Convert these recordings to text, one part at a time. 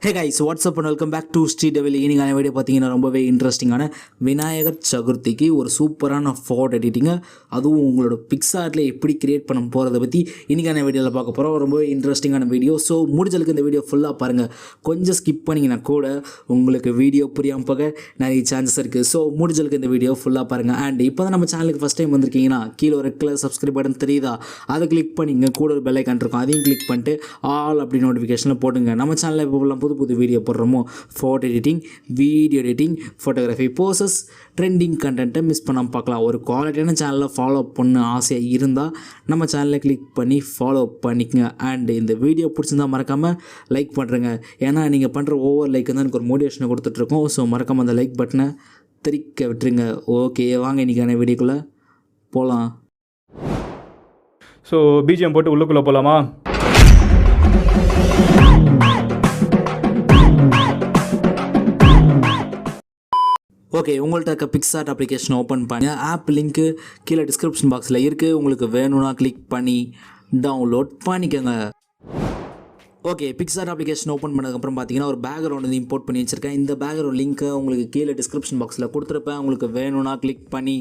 Hey guys, what's up and welcome back to Sri Divil. இன்னைக்கான video பார்த்தீங்கன்னா ரொம்பவே இன்ட்ரெஸ்டிங்கான விநாயகர் சதுர்த்திக்கு ஒரு சூப்பரான ஃபோட்டோ எடிட்டிங்க, அதுவும் உங்களோட பிக்ஸார்ட்டில் எப்படி கிரியேட் பண்ண போகிறத பற்றி இன்னைக்கான வீடியோவில் பார்க்க போகிறோம். ரொம்பவே இன்ட்ரெஸ்டிங்கான வீடியோ. ஸோ முடிஞ்சளவுக்கு இந்த வீடியோ ஃபுல்லாக பாருங்கள். கொஞ்சம் ஸ்கிப் பண்ணிங்கன்னா கூட உங்களுக்கு வீடியோ புரியாமல் போக நிறைய சான்சஸ் இருக்குது. ஸோ முடிஞ்சளவுக்கு இந்த வீடியோ ஃபுல்லாக பாருங்கள். அண்ட் இப்போ தான் நம்ம சேனலுக்கு ஃபஸ்ட் டைம் வந்திருக்கீங்கன்னா கீழே ஒரு ரெட் கலர் சப்ஸ்கிரைப் பட்டன் தெரியுதா, அதை கிளிக் பண்ணிங்க. கூட ஒரு பெல் ஐக்கான் இருக்கும், அதையும் கிளிக் பண்ணிட்டு ஆல் அப்படி நோட்டிஃபிகேஷனில் போட்டுங்க. நம்ம சேனலில் இப்போ புது வீடியோ போடுறோமோ, photo editing, video editing, photography, poses, trending கண்டென்ட்டை மிஸ் பண்ணாமல் பார்க்கலாம். ஒரு குவாலிட்டியான சேனலில் ஃபாலோ பண்ண ஆசையாக இருந்தால் நம்ம சேனலை கிளிக் பண்ணி ஃபாலோ பண்ணிக்கங்க. அண்ட் இந்த வீடியோ பிடிச்சிருந்தால் மறக்காமல் லைக் பண்ணுறேங்க. ஏன்னா நீங்கள் பண்ணுற ஒவ்வொரு லைக் தான் எனக்கு ஒரு மோட்டிவேஷனை கொடுத்துட்ருக்கோம். ஸோ மறக்காமல் அந்த லைக் பட்டனை தெரிக்க விட்டுருங்க. ஓகே, வாங்க இன்றைக்கான வீடியோக்குள்ளே போகலாம். ஸோ பிஜிஎம் போட்டு உள்ளுக்குள்ளே போகலாமா? ஓகே, உங்கள்கிட்ட இருக்க பிக்ஸார்ட் அப்ளிகேஷன் ஓப்பன் பண்ணி ஆப் லிங்க்கு கீழே டிஸ்கிரிப்ஷன் பாக்ஸில் இருக்குது. உங்களுக்கு வேணும்னா கிளிக் பண்ணி டவுன்லோட் பண்ணிக்கோங்க. ஓகே, பிக்ஸார்ட் அப்ளிகேஷன் ஓப்பன் பண்ணதுக்கப்புறம் பார்த்தீங்கன்னா ஒரு பேக்ரவுண்ட் வந்து இம்போர்ட் பண்ணி வச்சுருக்கேன். இந்த பேக்ரவுண்ட் லிங்க்கை உங்களுக்கு கீழே டிஸ்கிரிப்ஷன் பாக்ஸில் கொடுத்துருப்பேன். உங்களுக்கு வேணும்னா கிளிக் பண்ணி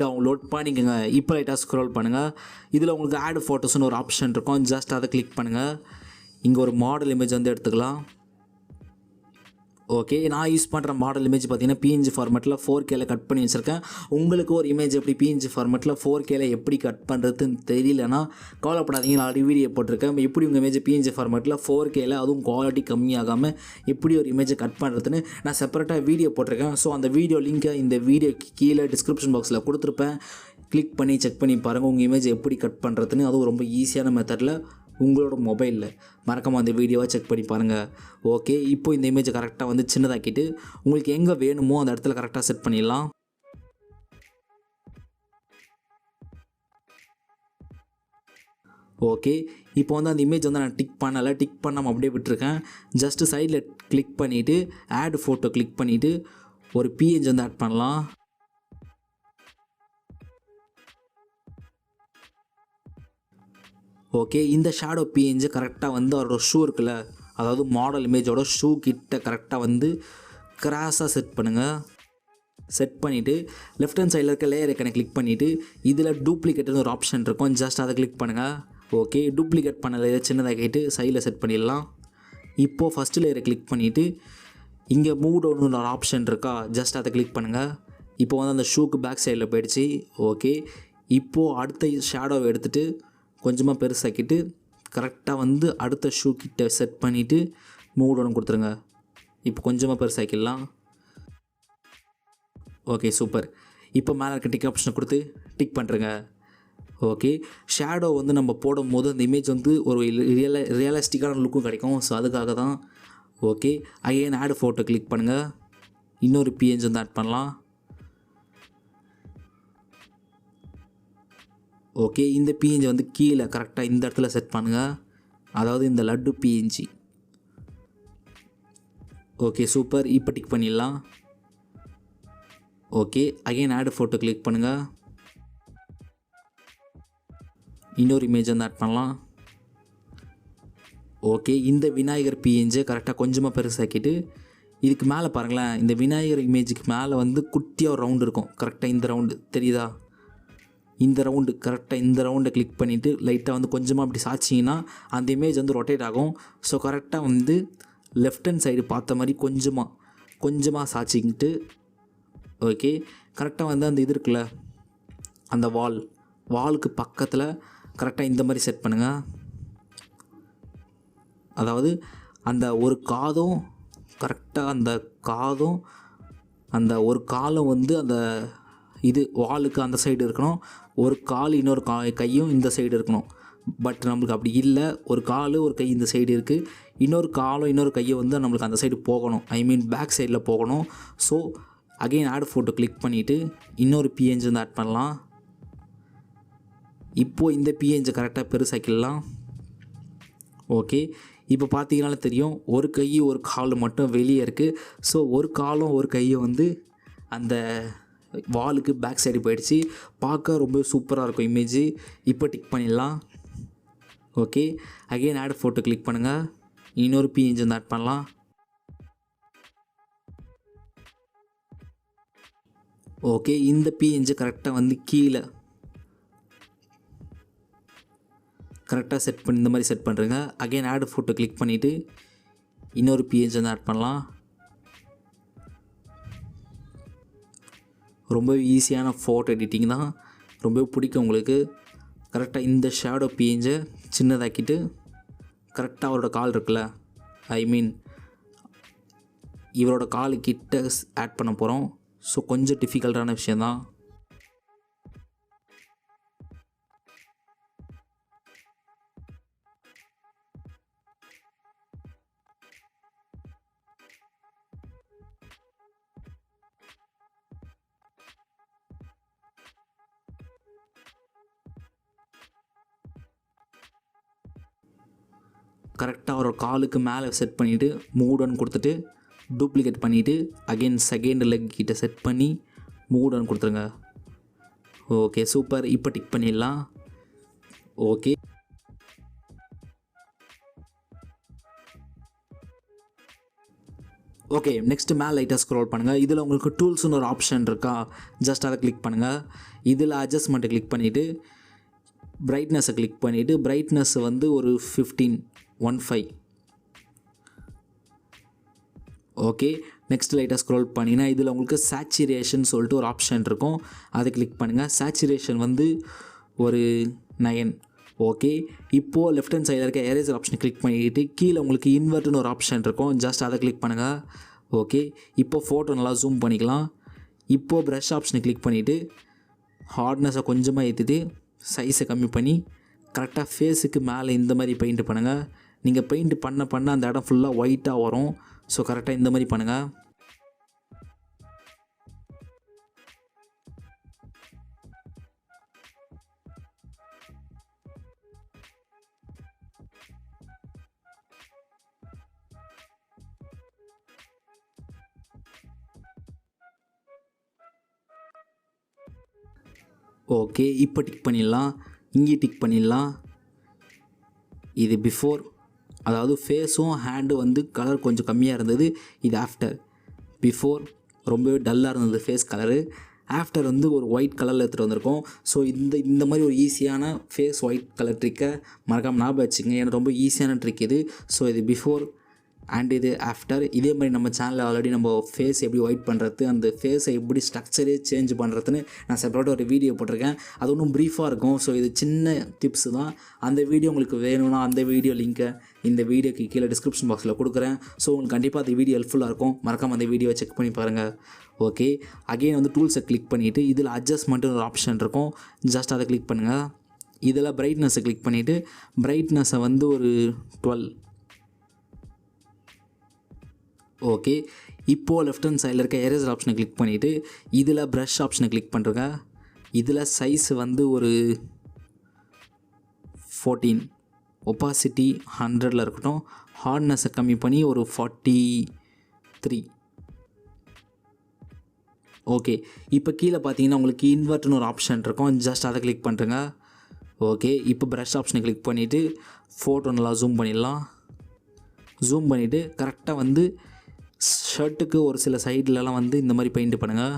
டவுன்லோட் பண்ணிக்கோங்க. இப்போ லைட்டாக ஸ்க்ரோல் பண்ணுங்கள். இதில் உங்களுக்கு ஆட் ஃபோட்டோஸ்னு ஒரு ஆப்ஷன் இருக்கும். ஜஸ்ட் அதை கிளிக் பண்ணுங்கள். இங்கே ஒரு மாடல் இமேஜ் வந்து எடுத்துக்கலாம். ஓகே, நான் யூஸ் பண்ணுற மாடல் இமேஜ் பார்த்தீங்கன்னா பிஎன்ஜி ஃபார்மேட்டில் 4Kல கட் பண்ணி வச்சுருக்கேன். உங்களுக்கு ஒரு இமேஜ் எப்படி பிஎன்ஜி ஃபார்மேட்டில் 4Kல எப்படி கட் பண்ணுறதுன்னு தெரியலனா கவலைப்படாதீங்க, நான் ஆல்ரெடி வீடியோ போட்டிருக்கேன். எப்படி உங்கள் இமேஜ் பிஎன்ஜி ஃபார்மேட்டில் 4Kல அதுவும் குவாலிட்டி கம்மியாகாமல் எப்படி ஒரு இமேஜை கட் பண்ணுறதுன்னு நான் செப்பரேட்டாக வீடியோ போட்டிருக்கேன். ஸோ அந்த வீடியோ லிங்க்கை இந்த வீடியோக்கு கீழே டிஸ்கிரிப்ஷன் பாக்ஸில் கொடுத்துருப்பேன். கிளிக் பண்ணி செக் பண்ணி பாருங்கள் உங்கள் இமேஜ் எப்படி கட் பண்ணுறதுன்னு. அதுவும் ரொம்ப ஈஸியான மெத்தடில் உங்களோட மொபைலில். மறக்காமல் அந்த வீடியோவை செக் பண்ணி பாருங்கள். ஓகே, இப்போ இந்த இமேஜை கரெக்டாக வந்து சின்னதாக்கிட்டு உங்களுக்கு எங்கே வேணுமோ அந்த இடத்துல கரெக்டாக செட் பண்ணிடலாம். ஓகே, இப்போ வந்து அந்த இமேஜ் வந்து நான் டிக் பண்ணலை, டிக் பண்ணாமல் அப்படியே விட்டுருக்கேன். ஜஸ்ட்டு சைடில் கிளிக் பண்ணிவிட்டு ஆட் ஃபோட்டோ கிளிக் பண்ணிவிட்டு ஒரு பிஎன்ஜி வந்து ஆட் பண்ணலாம். ஓகே, இந்த ஷேடோ பிஎன்ஜி கரெக்டாக வந்து அவரோட ஷூ இருக்குல்ல, அதாவது மாடல் இமேஜோட ஷூ கிட்ட கரெக்டாக வந்து கிராஸாக செட் பண்ணுங்கள். செட் பண்ணிவிட்டு லெஃப்ட் ஹேண்ட் சைடில் இருக்க லேயர் ஐக்கனை கிளிக் பண்ணிவிட்டு இதில் டூப்ளிகேட்னு ஒரு ஆப்ஷன் இருக்கும். ஜஸ்ட் அதை கிளிக் பண்ணுங்கள். ஓகே, டூப்ளிகேட் பண்ண லேயர் சின்னதாகிட்டு சைடில் செட் பண்ணிடலாம். இப்போது ஃபஸ்ட்டு லேயரை கிளிக் பண்ணிவிட்டு இங்கே மூவ் டவுன் ஒரு ஆப்ஷன் இருக்கா, ஜஸ்ட் அதை கிளிக் பண்ணுங்கள். இப்போ வந்து அந்த ஷூக்கு பேக் சைடில் போயிடுச்சு. ஓகே, இப்போது அடுத்த ஷேடோவை எடுத்துகிட்டு கொஞ்சமாக பெருசாக்கிட்டு கரெக்டாக வந்து அடுத்த ஷூ கிட்ட செட் பண்ணிவிட்டு மூவ் டவுன் கொடுத்துருங்க. இப்போ கொஞ்சமாக பெருசாக்கிடலாம். Okay, super. இப்போ மேலே இருக்க டிக் ஆப்ஷனை கொடுத்து டிக் பண்ணுறங்க. ஓகே, ஷேடோ வந்து நம்ம போடும்போது அந்த இமேஜ் வந்து ஒரு ரியலிஸ்டிக்கான லுக்கும் கிடைக்கும். ஸோ அதுக்காக தான். Okay, again add photo click பண்ணுங்கள். இன்னொரு பிஎன்ஜி வந்து ஆட் பண்ணலாம். ஓகே, இந்த பிஎன்ஜி வந்து கீழே கரெக்டாக இந்த இடத்துல செட் பண்ணுங்கள், அதாவது இந்த லட்டு பிஎன்ஜி. Okay, super. இப்போ டிக் பண்ணிடலாம். Okay, again add photo click பண்ணுங்கள். இன்னொரு இமேஜ் வந்து ஆட் பண்ணலாம். ஓகே, இந்த விநாயகர் பிஎன்ஜி கரெக்டாக கொஞ்சமாக பெருசாக்கிட்டு இதுக்கு மேலே பாருங்களேன், இந்த விநாயகர் இமேஜுக்கு மேலே வந்து குட்டியாக ஒரு ரவுண்டு இருக்கும். கரெக்டாக இந்த ரவுண்டு தெரியுதா, இந்த ரவுண்டு கரெக்டாக இந்த ரவுண்டை கிளிக் பண்ணிவிட்டு லைட்டாக வந்து கொஞ்சமாக அப்படி சாய்ச்சிங்கன்னா அந்த இமேஜ் வந்து ரொட்டேட் ஆகும். ஸோ கரெக்டாக வந்து லெஃப்ட் ஹேண்ட் சைடு பார்த்த மாதிரி கொஞ்சமாக சாய்ச்சிக்கிட்டு ஓகே, கரெக்டாக வந்து அந்த இது இருக்குல்ல, அந்த வாலுக்கு பக்கத்தில் கரெக்டாக இந்த மாதிரி செட் பண்ணுங்கள். அதாவது அந்த ஒரு காதும் கரெக்டாக அந்த ஒரு காலும் வந்து அந்த இது வாலுக்கு அந்த சைடு இருக்கணும். ஒரு கால் இன்னொரு கையும் இந்த சைடு இருக்கணும். பட் நம்மளுக்கு அப்படி இல்லை, ஒரு கால் ஒரு கை இந்த சைடு இருக்குது, இன்னொரு காலும் இன்னொரு கையும் வந்து நம்மளுக்கு அந்த சைடு போகணும், ஐ மீன் பேக் சைடில் போகணும். So again add photo click பண்ணிவிட்டு இன்னொரு பிஎன்ஜி வந்து ஆட் பண்ணலாம். இப்போது இந்த பிஎன்ஜி கரெக்டாக பெருசாக்கிடலாம். ஓகே, இப்போ பார்த்தீங்கனாலே தெரியும் ஒரு கை ஒரு கால் மட்டும் வெளியே இருக்குது. ஸோ ஒரு காலும் ஒரு கையும் வந்து அந்த வாலுக்கு பேக் சைடு போயிடுச்சு. பார்க்க ரொம்ப சூப்பராக இருக்கும் இமேஜ். இப்போ டிக் பண்ணிடலாம். Okay, again add photo click பண்ணுங்கள். இன்னொரு பிஎன்ஜி வந்து ஆட் பண்ணலாம். ஓகே, இந்த பிஎன்ஜி கரெக்டாக வந்து கீழே கரெக்டாக செட் பண்ணி இந்த மாதிரி செட் பண்ணுறேங்க. அகைன் ஆட் ஃபோட்டோ கிளிக் பண்ணிவிட்டு இன்னொரு பிஎன்ஜி வந்து ஆட் பண்ணலாம். ரொம்ப ஈஸியான ஃபோட்டோ எடிட்டிங் தான், ரொம்ப பிடிக்கும் உங்களுக்கு. கரெக்டாக இந்த ஷேடோ பிஎன்ஜை சின்னதாக்கிட்டு கரெக்டாக அவரோட கால் இருக்குல்ல, ஐ மீன் இவரோட காலு கிட்ட ஆட் பண்ண போகிறோம். ஸோ கொஞ்சம் டிஃபிகல்ட்டான விஷயந்தான். கரெக்டாக அவரோட காலுக்கு மேலே செட் பண்ணிவிட்டு மூவ் ஆன் கொடுத்துட்டு டூப்ளிகேட் பண்ணிவிட்டு அகெயின் செகண்ட் லெக் கிட்ட செட் பண்ணி மூவ் ஆன் கொடுத்துருங்க. Okay super. இப்போ டிக் பண்ணிடலாம். ஓகே, ஓகே நெக்ஸ்ட்டு மேலே லைட்டாக ஸ்க்ரோல் பண்ணுங்கள். இதில் உங்களுக்கு டூல்ஸ்னு ஒரு ஆப்ஷன் இருக்கா, ஜஸ்ட் அதை கிளிக் பண்ணுங்கள். இதில் அட்ஜஸ்ட்மெண்ட்டை கிளிக் பண்ணிவிட்டு பிரைட்னஸை கிளிக் பண்ணிவிட்டு பிரைட்னஸ் வந்து ஒரு 15. ஓகே, நெக்ஸ்ட் லைட்டாக ஸ்க்ரோல் பண்ணிங்கன்னா இதில் உங்களுக்கு சேச்சுரேஷன் சொல்லிட்டு ஒரு ஆப்ஷன் இருக்கும், அதை கிளிக் பண்ணுங்கள். சேச்சுரேஷன் வந்து ஒரு 9. ஓகே, இப்போது லெஃப்ட் ஹேண்ட் சைடில் இருக்க எரேசர் ஆப்ஷனை கிளிக் பண்ணிக்கிட்டு கீழே உங்களுக்கு இன்வெர்ட்னு ஒரு ஆப்ஷன் இருக்கும், ஜஸ்ட் அதை கிளிக் பண்ணுங்கள். ஓகே, இப்போது ஃபோட்டோ நல்லா ஜூம் பண்ணிக்கலாம். இப்போது ப்ரஷ் ஆப்ஷனை கிளிக் பண்ணிவிட்டு ஹார்ட்னஸை கொஞ்சமாக ஏற்றிட்டு சைஸை கம்மி பண்ணி கரெக்டாக ஃபேஸுக்கு மேலே இந்த மாதிரி பெயிண்ட் பண்ணுங்கள். நீங்கள் பெயிண்ட் பண்ண அந்த இடம் ஃபுல்லாக ஒயிட்டாக வரும். ஸோ கரெக்டாக இந்த மாதிரி பண்ணுங்கள். ஓகே, இப்போ டிக் பண்ணிடலாம். இங்கே டிக் பண்ணிடலாம். இது பிஃபோர், அதாவது ஃபேஸும் ஹேண்டு வந்து கலர் கொஞ்சம் கம்மியாக இருந்தது. இது ஆஃப்டர். பிஃபோர் ரொம்பவே டல்லாக இருந்தது ஃபேஸ் கலரு. ஆஃப்டர் வந்து ஒரு ஒயிட் கலரில் எடுத்துகிட்டு வந்திருக்கோம். ஸோ இந்த மாதிரி ஒரு ஈஸியான ஃபேஸ் ஒயிட் கலர் ட்ரிக்கை மறக்காமல் ஞாபகம் வச்சுங்க, ஏன்னா ரொம்ப ஈஸியான ட்ரிக் இது. ஸோ இது பிஃபோர் அண்ட் இது ஆஃப்டர். இதே மாதிரி நம்ம சேனலில் ஆல்ரெடி நம்ம ஃபேஸ் எப்படி ஒயிட் பண்ணுறது, அந்த ஃபேஸை எப்படி ஸ்ட்ரக்சரே சேஞ்ச் பண்ணுறதுன்னு நான் செப்பரேட்டாக ஒரு வீடியோ போட்டிருக்கேன். அது ஒன்றும் ப்ரீஃபாக இருக்கும். ஸோ இது சின்ன டிப்ஸு தான். அந்த வீடியோ உங்களுக்கு வேணும்னா அந்த வீடியோ லிங்க்கை இந்த வீடியோக்கு கீழே டிஸ்கிரிப்ஷன் பாக்ஸில் கொடுக்குறேன். ஸோ உங்களுக்கு கண்டிப்பாக அந்த வீடியோ ஹெல்ப்ஃபுல்லாக இருக்கும். மறக்காமல் அந்த வீடியோவை செக் பண்ணி பாருங்கள். ஓகே, அகெயின் வந்து டூல்ஸை கிளிக் பண்ணிவிட்டு இதில் அட்ஜஸ்ட்மெண்ட்டுன்னு ஒரு ஆப்ஷன் இருக்கும், ஜஸ்ட் அதை கிளிக் பண்ணுங்கள். இதில் பிரைட்னஸை கிளிக் பண்ணிவிட்டு பிரைட்னஸை வந்து ஒரு 12. ஓகே, இப்போது லெஃப்ட் ஹேண்ட் சைடில் இருக்க எரேசர் ஆப்ஷனை கிளிக் பண்ணிவிட்டு இதில் ப்ரஷ் ஆப்ஷனை கிளிக் பண்ணுறங்க. இதில் சைஸ் வந்து ஒரு 14. ஒப்பாசிட்டி 100 இருக்கட்டும். ஹார்ட்னஸை கம்மி பண்ணி ஒரு 43. ஓகே, இப்போ கீழே பார்த்தீங்கன்னா உங்களுக்கு இன்வெர்ட்னு ஒரு ஆப்ஷன் இருக்கும், ஜஸ்ட் அதை கிளிக் பண்ணுறங்க. ஓகே, இப்போ ப்ரஷ் ஆப்ஷனை கிளிக் பண்ணிவிட்டு ஃபோட்டோ நல்லா ஜூம் பண்ணிடலாம். ஜூம் பண்ணிவிட்டு கரெக்டாக வந்து ஷர்ட்டுக்கு ஒரு சில சைட்லலாம் வந்து இந்த மாதிரி பெயிண்ட் பண்ணுங்கள்.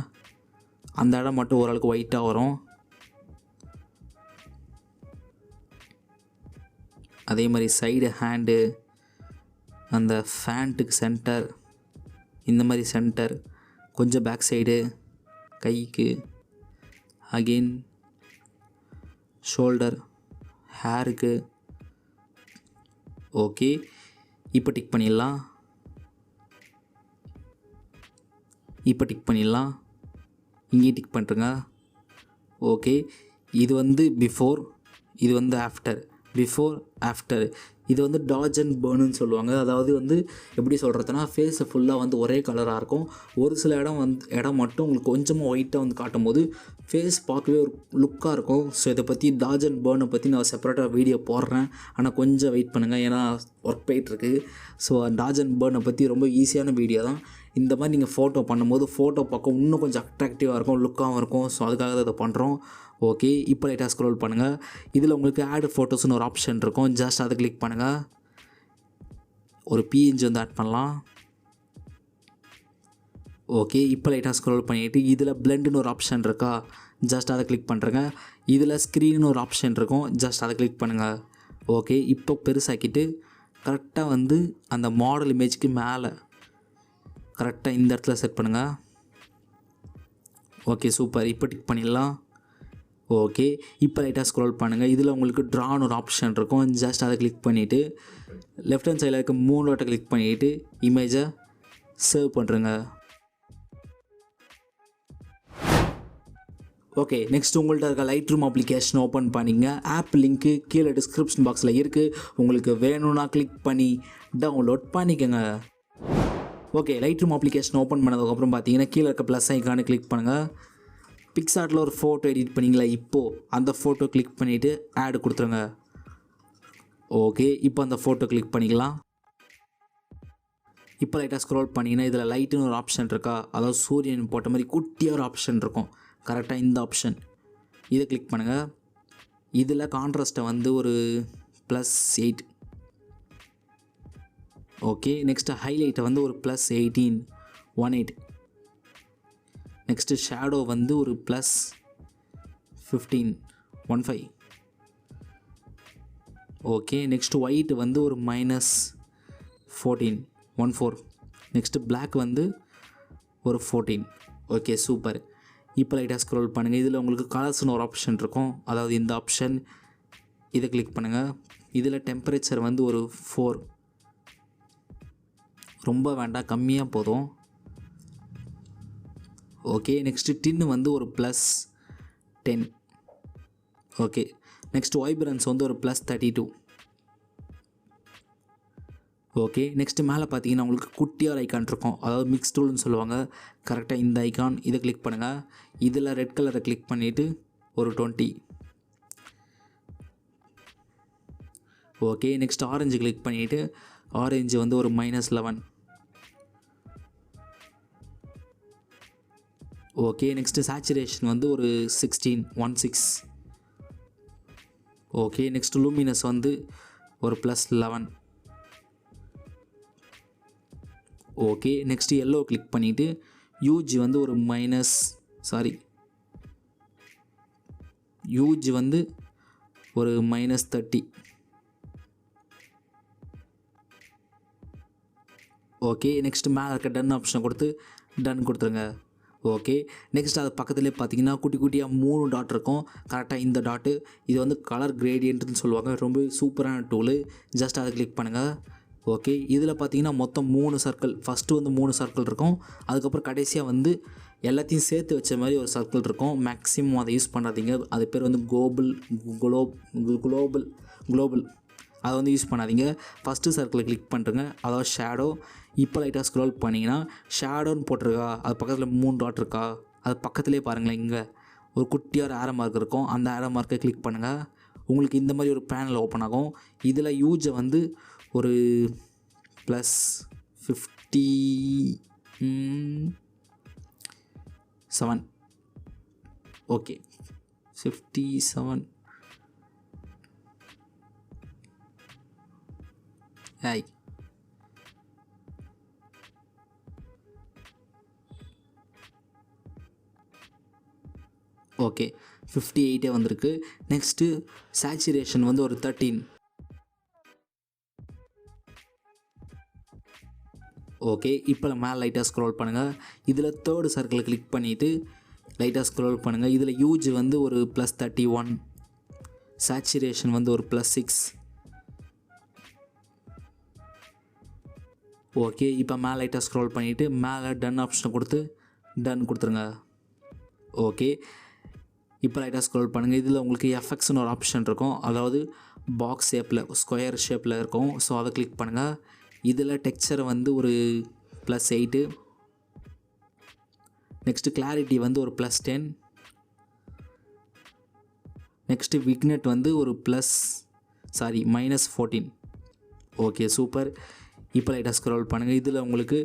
அந்த இடம் மட்டும் ஓரளவுக்கு ஒயிட்டாக வரும். அதே மாதிரி சைடு ஹேண்டு, அந்த ஃபேண்ட்டுக்கு சென்டர், இந்த மாதிரி சென்டர், கொஞ்சம் பேக் சைடு கைக்கு, அகெயின் ஷோல்டர், ஹேருக்கு. ஓகே, இப்போ டிக் பண்ணிடலாம். இங்கே டிக் பண்ணுறங்க. ஓகே, இது வந்து பிஃபோர், இது வந்து ஆஃப்டர். பிஃபோர் ஆஃப்டர் இது வந்து டாஜ் அண்ட் பர்னுன்னு சொல்லுவாங்க. அதாவது வந்து எப்படி சொல்கிறதுனா ஃபேஸை ஃபுல்லாக வந்து ஒரே கலராக இருக்கும். ஒரு சில இடம் மட்டும் உங்களுக்கு கொஞ்சமாக ஒயிட்டாக வந்து காட்டும் போது ஃபேஸ் பார்க்கவே ஒரு லுக்காக இருக்கும். ஸோ இதை பற்றி டாஜ் அண்ட் பர்னை பற்றி நான் செப்பரேட்டாக வீடியோ போடுறேன், ஆனால் கொஞ்சம் வெயிட் பண்ணுங்கள், ஏன்னா ஒர்க் போயிட்டுருக்கு. ஸோ டாஜ் அண்ட் பர்னை பற்றி ரொம்ப ஈஸியான வீடியோ தான். இந்த மாதிரி நீங்கள் ஃபோட்டோ பண்ணும்போது ஃபோட்டோ பார்க்க இன்னும் கொஞ்சம் அட்ராக்டிவாக இருக்கும், லுக்காகவும் இருக்கும். ஸோ அதுக்காக தான் இதை பண்ணுறோம். ஓகே, இப்போ லைட்டாக ஸ்க்ரோல் பண்ணுங்கள். இதில் உங்களுக்கு ஆட் ஃபோட்டோஸ்னு ஒரு ஆப்ஷன் இருக்கும், ஜஸ்ட் அதை கிளிக் பண்ணுங்கள். ஒரு பிஎன்ஜி வந்து ஆட் பண்ணலாம். ஓகே, இப்போ லைட்டாக ஸ்க்ரோல் பண்ணிவிட்டு இதில் பிளெண்டுன்னு ஒரு ஆப்ஷன் இருக்கா, ஜஸ்ட் அதை கிளிக் பண்ணுறேங்க. இதில் ஸ்க்ரீன்னு ஒரு ஆப்ஷன் இருக்கும், ஜஸ்ட் அதை கிளிக் பண்ணுங்கள். ஓகே, இப்போ பெருசாக்கிட்டு கரெக்டாக வந்து அந்த மாடல் இமேஜுக்கு மேலே கரெக்டாக இந்த இடத்துல செட் பண்ணுங்கள். ஓகே சூப்பர், இப்போ டிக் பண்ணிடலாம். ஓகே, இப்போ லைட்டாக ஸ்க்ரோல் பண்ணுங்கள். இதில் உங்களுக்கு ட்ரான்னு ஒரு ஆப்ஷன் இருக்கும், ஜஸ்ட் அதை கிளிக் பண்ணிவிட்டு லெஃப்ட் ஹேண்ட் சைடில் இருக்க 3 டாட்டை கிளிக் பண்ணிவிட்டு இமேஜை சேவ் பண்ணுறேங்க. ஓகே, நெக்ஸ்ட் உங்கள்கிட்ட இருக்க லைட் ரூம் அப்ளிகேஷன் ஓப்பன் பண்ணிங்க. ஆப் லிங்க்கு கீழே டிஸ்கிரிப்ஷன் பாக்ஸில் இருக்குது, உங்களுக்கு வேணும்னா கிளிக் பண்ணி டவுன்லோட் பண்ணிக்கோங்க. Okay, light room application open பண்ணதுக்கப்புறம் பார்த்தீங்கன்னா கீழே இருக்க ப்ளஸ் ஐக்கானு கிளிக் பண்ணுங்கள். பிக்ஸார்ட்டில் ஒரு ஃபோட்டோ எடிட் பண்ணிங்களா, இப்போது அந்த ஃபோட்டோ கிளிக் பண்ணிவிட்டு ஆட் கொடுத்துருங்க. ஓகே, இப்போ அந்த ஃபோட்டோ கிளிக் பண்ணிக்கலாம். இப்போ லைட்டாக ஸ்க்ரோல் பண்ணிங்கன்னா இதில் லைட்டுன்னு ஒரு ஆப்ஷன் இருக்கா, அதாவது சூரியன் போட்ட மாதிரி குட்டியாக ஒரு ஆப்ஷன் இருக்கும், கரெக்டாக இந்த ஆப்ஷன் இதை கிளிக் பண்ணுங்கள். இதில் கான்ட்ராஸ்ட்டை வந்து ஒரு +8. ஓகே, நெக்ஸ்ட்டு ஹைலைட்டை வந்து ஒரு +18 18. நெக்ஸ்ட்டு ஷேடோ வந்து ஒரு +15 15. ஓகே, நெக்ஸ்ட்டு ஒயிட் வந்து ஒரு -14 14. நெக்ஸ்ட்டு பிளாக் வந்து ஒரு 14. Okay super. இப்போ லைட்டாக ஸ்க்ரோல் பண்ணுங்கள். இதில் உங்களுக்கு கலர்ஸ்னு ஒரு ஆப்ஷன் இருக்கும், அதாவது இந்த ஆப்ஷன் இதை கிளிக் பண்ணுங்கள். இதில் டெம்பரேச்சர் வந்து ஒரு 4, ரொம்ப வேண்டாம், கம்மியாக போதும். ஓகே, நெக்ஸ்ட்டு டின்னு வந்து ஒரு +10. ஓகே, நெக்ஸ்ட் வைப்ரன்ஸ் வந்து ஒரு +32. ஓகே, நெக்ஸ்ட்டு மேலே பார்த்தீங்கன்னா உங்களுக்கு குட்டியாக ஐக்கான் இருக்கும், அதாவது மிக்ஸ் டூல்னு சொல்லுவாங்க, கரெக்டாக இந்த ஐக்கான் இதை கிளிக் பண்ணுங்கள். இதில் ரெட் கலரை கிளிக் பண்ணிவிட்டு ஒரு 20. ஓகே, நெக்ஸ்ட் ஆரஞ்சு கிளிக் பண்ணிவிட்டு ஆரஞ்சு வந்து ஒரு -11. ஓகே, நெக்ஸ்ட்டு சேச்சுரேஷன் வந்து ஒரு 16. ஓகே, நெக்ஸ்ட் லூமினஸ் வந்து ஒரு +11. ஓகே, நெக்ஸ்ட் எல்லோ கிளிக் பண்ணிவிட்டு யூஜி வந்து ஒரு யூஜி வந்து ஒரு -30. ஓகே, நெக்ஸ்ட் மேலே இருக்க டன் ஆப்ஷன் கொடுத்து டன் கொடுத்துருங்க. ஓகே, நெக்ஸ்ட் அது பக்கத்துலேயே பார்த்தீங்கன்னா குட்டி குட்டியாக 3 டாட் இருக்கும், கரெக்டாக இந்த டாட்டு இது வந்து கலர் கிரேடியன்ட்னு சொல்லுவாங்க, ரொம்ப சூப்பரான டூலு, ஜஸ்ட் அதை கிளிக் பண்ணுங்கள். ஓகே, இதில் பார்த்தீங்கன்னா மொத்தம் 3 சர்க்கிள், ஃபஸ்ட்டு வந்து 3 சர்க்கிள் இருக்கும், அதுக்கப்புறம் கடைசியாக வந்து எல்லாத்தையும் சேர்த்து வச்ச மாதிரி ஒரு சர்க்கிள் இருக்கும். மேக்ஸிமம் அதை யூஸ் பண்ணாதீங்க, அது பேர் வந்து குளோபல், அதை வந்து யூஸ் பண்ணாதீங்க. ஃபஸ்ட்டு சர்க்கிளை கிளிக் பண்ணுறங்க, அதாவது ஷேடோ. இப்போ லைட்டாக ஸ்க்ரோல் பண்ணிங்கன்னா ஷேடோன்னு போட்டிருக்கா, அது பக்கத்தில் 3 டாட் இருக்கா, அது பக்கத்துலேயே பாருங்களேன், இங்கே ஒரு குட்டியாக ஒரு ஆரோ மார்க் இருக்கும், அந்த ஆரோ மார்க்கை கிளிக் பண்ணுங்கள். உங்களுக்கு இந்த மாதிரி ஒரு பேனல் ஓப்பன் ஆகும். இதில் யூஜை வந்து ஒரு +57. ஓகே, 57. ஹாய். ஓகே, 58 வந்திருக்கு. நெக்ஸ்ட்டு சேச்சுரேஷன் வந்து ஒரு 13. ஓகே, இப்போ மேலே லைட்டாக ஸ்க்ரோல் பண்ணுங்கள். இதில் தேர்டு சர்க்கிளை கிளிக் பண்ணிவிட்டு லைட்டாக ஸ்க்ரோல் பண்ணுங்கள். இதில் யூஜ் வந்து ஒரு +31, சேச்சுரேஷன் வந்து ஒரு +6. ஓகே, இப்போ மேலே லைட்டாக ஸ்க்ரோல் பண்ணிவிட்டு மேலே டன் ஆப்ஷனை கொடுத்து டன் கொடுத்துருங்க. ஓகே, இப்போ லைட்டாக ஸ்க்ரோல் பண்ணுங்கள். இதில் உங்களுக்கு எஃபெக்ட்ஸ்னு ஒரு ஆப்ஷன் இருக்கும், அதாவது பாக்ஸ் ஷேப்பில் ஸ்கொயர் ஷேப்பில் இருக்கும், ஸோ அதை கிளிக் பண்ணுங்கள். இதில் டெக்ஸ்சர் வந்து ஒரு +8. நெக்ஸ்ட்டு கிளாரிட்டி வந்து ஒரு +10. நெக்ஸ்ட்டு விக்னெட் வந்து ஒரு -14. Okay super. இப்போ லைட்டாக ஸ்க்ரோல் பண்ணுங்கள். இதில் உங்களுக்கு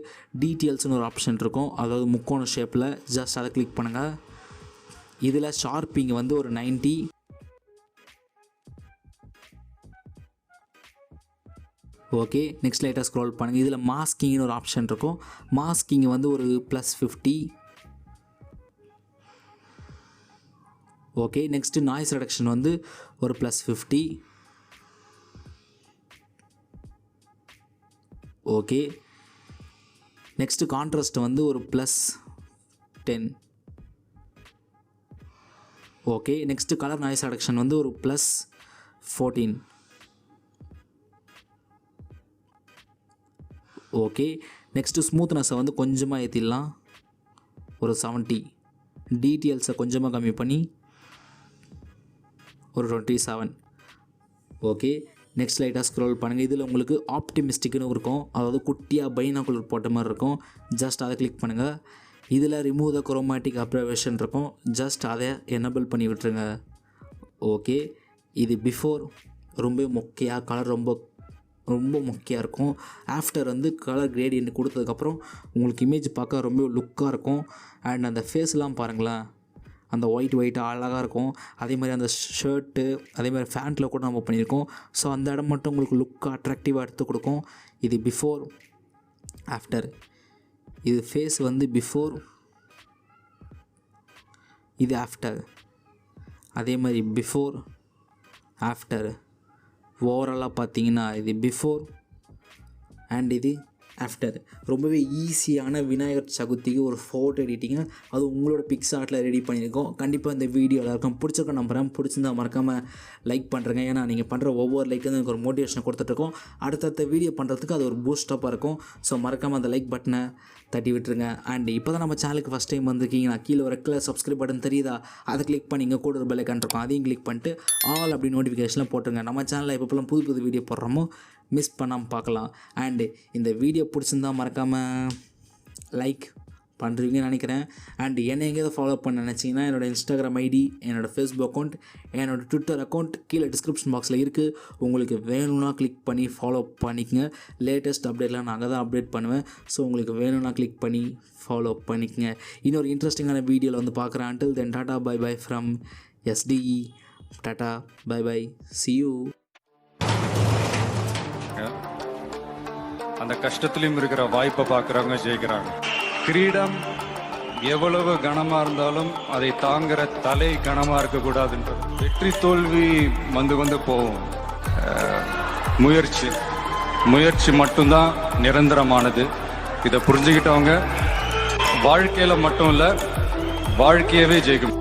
டீட்டெயில்ஸ்னு ஒரு ஆப்ஷன் இருக்கும், அதாவது முக்கோண ஷேப்பில், ஜஸ்ட் அதை கிளிக் பண்ணுங்கள். இதில் ஷார்ப்பிங் வந்து ஒரு 90. ஓகே, நெக்ஸ்ட் லைட்டாக ஸ்க்ரோல் பண்ணுங்கள். இதில் மாஸ்கிங்னு ஒரு ஆப்ஷன் இருக்கும். மாஸ்கிங் வந்து ஒரு +50. ஓகே, நெக்ஸ்ட்டு நாய்ஸ் ரிடக்ஷன் வந்து ஒரு +50. ஓகே, நெக்ஸ்ட்டு கான்ட்ராஸ்ட் வந்து ஒரு +10. Okay, next colour noise reduction வந்து ஒரு +14. ஓகே, நெக்ஸ்ட்டு ஸ்மூத்னஸை வந்து கொஞ்சமாக ஏற்றிடலாம், ஒரு 70. டீட்டெயில்ஸை கொஞ்சமாக கம்மி பண்ணி ஒரு 27. ஓகே, நெக்ஸ்ட் லைட்டாக ஸ்க்ரோல் பண்ணுங்கள். இதில் உங்களுக்கு ஆப்டிமிஸ்டிக்னு இருக்கும், அதாவது குட்டியாக பைனாகுலர் போட்ட மாதிரி இருக்கும். ஜஸ்ட் அதை கிளிக் பண்ணுங்கள். இதில் ரிமூவ் த குரோமேட்டிக் அப்சர்வேஷன் இருக்கும், ஜஸ்ட் அதை எனபிள் பண்ணி விட்டுருங்க. ஓகே, இது பிஃபோர் ரொம்ப மொக்கையாக கலர் ரொம்ப மொக்கையாக இருக்கும். ஆஃப்டர் வந்து கலர் கிரேடியன்ட் கொடுத்ததுக்கப்புறம் உங்களுக்கு இமேஜ் பார்க்க ரொம்ப லுக்காக இருக்கும். அண்ட் அந்த ஃபேஸ்லாம் பாருங்களேன், அந்த ஒயிட்டாக அழகாக இருக்கும். அதே மாதிரி அந்த ஷர்ட்டு, அதே மாதிரி ஃபேண்ட்டில் கூட நம்ம பண்ணியிருக்கோம். ஸோ அந்த இடம் மட்டும் உங்களுக்கு லுக்காக அட்ராக்டிவாக எடுத்து கொடுக்கும். இது பிஃபோர், ஆஃப்டர். இது ஃபேஸ் வந்து பிஃபோர், இது ஆஃப்டர். அதே மாதிரி பிஃபோர், ஆஃப்டர். ஓவராலாக பார்த்தீங்கன்னா இது பிஃபோர் அண்ட் இது ஆஃப்டர். ரொம்பவே ஈஸியான விநாயகர் சதுர்த்திக்கு ஒரு ஃபோட்டோ எடிட்டிங்கை அது உங்களோட பிக்ஸார்ட்டில் ரெடி பண்ணியிருக்கோம். கண்டிப்பாக இந்த வீடியோ எல்லாருக்கும் பிடிச்சிருக்க நம்புகிறேன். பிடிச்சிருந்தா மறக்காமல் லைக் பண்ணுறேங்க. ஏன்னா நீங்கள் பண்ணுற ஒவ்வொரு லைக்கு எனக்கு ஒரு மோட்டிவேஷனை கொடுத்துட்ருக்கோம். அடுத்தடுத்த வீடியோ பண்ணுறதுக்கு அது ஒரு பூஸ்டப்பாக இருக்கும். ஸோ மறக்காமல் அந்த லைக் பட்டனை தட்டி விட்டுருங்க. அண்ட் இப்போ தான் நம்ம சேனலுக்கு ஃபஸ்ட் டைம் வந்திருக்கீங்கன்னா கீழே ஒரு ரெக்கில் சப்ஸ்கிரைப் பட்டன் தெரியுதா, அதை கிளிக் பண்ணி இங்கே கூட ஒரு பெல் ஐக்கான் இருக்கும், அதையும் கிளிக் பண்ணிட்டு ஆல் அப்படி நோட்டிஃபிகேஷன்லாம் போட்டுருங்க. நம்ம சேனலில் எப்போலாம் புது வீடியோ போடுறோமோ மிஸ் பண்ணாமல் பார்க்கலாம். அண்டு இந்த வீடியோ பிடிச்சிருந்தா மறக்காமல் லைக் பண்ணுறீங்கன்னு நினைக்கிறேன். அண்ட் என்னை எங்கேயாவது ஃபாலோ பண்ண நினச்சிங்கன்னா என்னோடய இன்ஸ்டாகிராம் ஐடி, என்னோடய ஃபேஸ்புக் அக்கௌண்ட், என்னோடய ட்விட்டர் அக்கௌண்ட் கீழே டிஸ்கிரிப்ஷன் பாக்ஸில் இருக்குது. உங்களுக்கு வேணும்னா கிளிக் பண்ணி ஃபாலோ பண்ணிக்கங்க. லேட்டஸ்ட் அப்டேட்லாம் நான் அங்கே தான் அப்டேட் பண்ணுவேன். ஸோ உங்களுக்கு வேணும்னா கிளிக் பண்ணி ஃபாலோ பண்ணிக்கங்க. இன்னொரு இன்ட்ரெஸ்டிங்கான வீடியோவில் வந்து பார்க்குறேன். until then tata bye bye from SDE. Tata bye bye, see you. அந்த கஷ்டத்திலும் இருக்கிற வாய்ப்பை பார்க்குறவங்க ஜெயிக்கிறாங்க. கிரீடம் எவ்வளவு கனமாக இருந்தாலும் அதை தாங்குற தலை கனமாக இருக்கக்கூடாதுன்றது. வெற்றி தோல்வி வந்து போகும். முயற்சி மட்டும்தான் நிரந்தரமானது. இதை புரிஞ்சுக்கிட்டவங்க வாழ்க்கையில் மட்டும் இல்லை, வாழ்க்கையவே ஜெயிக்கும்.